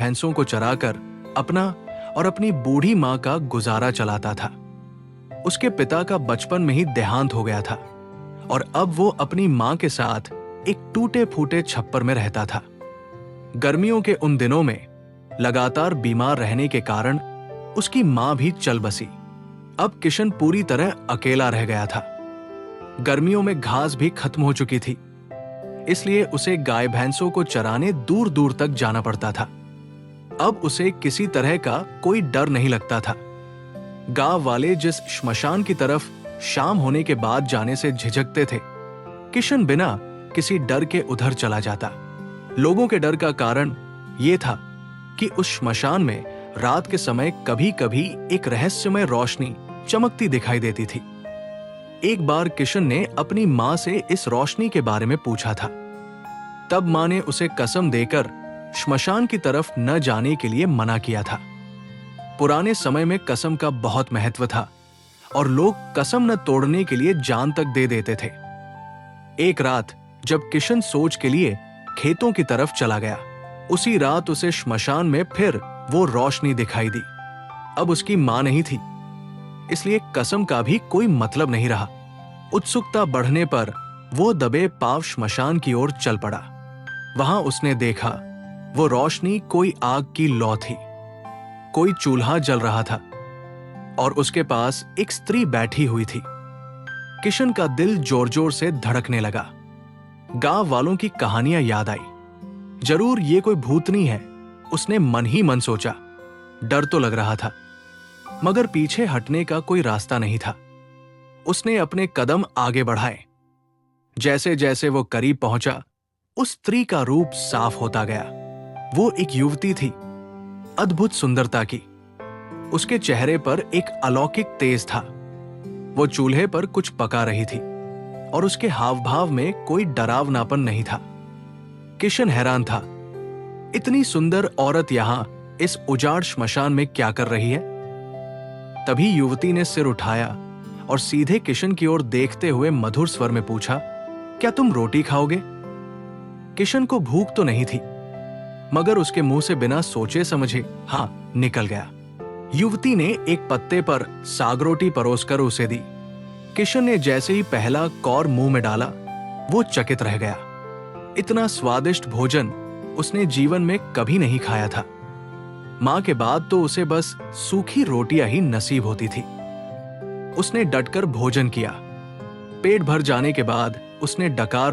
भैंसों को चराकर अपना और अपनी बूढ़ी माँ का गुजारा चलाता था। उसके पिता का बचपन में ही देहांत हो गया था और अब वो अपनी माँ के साथ एक टूटे फूटे छप्पर में रहता था। गर्मियों के उन दिनों में लगातार बीमार रहने के कारण उसकी माँ भी चल बसी। अब किशन पूरी तरह अकेला रह गया था। गर्मियों में घास भी खत्म हो चुकी थी, इसलिए उसे गाय भैंसों को चराने दूर दूर तक जाना पड़ता था। अब उसे किसी तरह का कोई डर नहीं लगता था। गांव वाले जिस श्मशान की तरफ शाम होने के बाद जाने से झिझकते थे, किशन बिना किसी डर के उधर चला जाता। लोगों के डर का कारण यह था कि उस श्मशान में रात के समय कभी कभी एक रहस्यमय रोशनी चमकती दिखाई देती थी। एक बार किशन ने अपनी मां से इस रोशनी के बारे में पूछा था। तब मां ने उसे कसम देकर श्मशान की तरफ न जाने के लिए मना किया था। पुराने समय में कसम का बहुत महत्व था और लोग कसम न तोड़ने के लिए जान तक दे देते थे। एक रात जब किशन सोच के लिए खेतों की तरफ चला गया, उसी रात उसे श्मशान में फिर वो रोशनी दिखाई दी। अब उसकी मां नहीं थी, इसलिए कसम का भी कोई मतलब नहीं रहा। उत्सुकता बढ़ने पर वो दबे पांव श्मशान की ओर चल पड़ा। वहां उसने देखा वो रोशनी कोई आग की लौ थी। कोई चूल्हा जल रहा था और उसके पास एक स्त्री बैठी हुई थी। किशन का दिल जोर जोर से धड़कने लगा। गांव वालों की कहानियां याद आई। जरूर ये कोई भूतनी है, उसने मन ही मन सोचा। डर तो लग रहा था, मगर पीछे हटने का कोई रास्ता नहीं था। उसने अपने कदम आगे बढ़ाए। जैसे जैसे वो करीब पहुंचा, उस स्त्री का रूप साफ होता गया। वो एक युवती थी, अद्भुत सुंदरता की। उसके चेहरे पर एक अलौकिक तेज था। वो चूल्हे पर कुछ पका रही थी और उसके हाव भाव में कोई डरावनापन नहीं था। किशन हैरान था, इतनी सुंदर औरत यहां इस उजाड़ श्मशान में क्या कर रही है? तभी युवती ने सिर उठाया और सीधे किशन की ओर देखते हुए मधुर स्वर में पूछा, क्या तुम रोटी खाओगे? किशन को भूख तो नहीं थी, मगर उसके मुंह से बिना सोचे समझे हां निकल गया। युवती ने एक पत्ते पर साग रोटी परोसकर उसे दी। किशन ने जैसे ही पहला कौर मुंह में डाला, वो चकित रह गया। इतना स्वादिष्ट भोजन उसने जीवन में कभी नहीं खाया था। मां के बाद तो उसे बस सूखी रोटियां ही नसीब होती थी। उसने डटकर भोजन किया। पेट भर जाने के बाद उसने डकार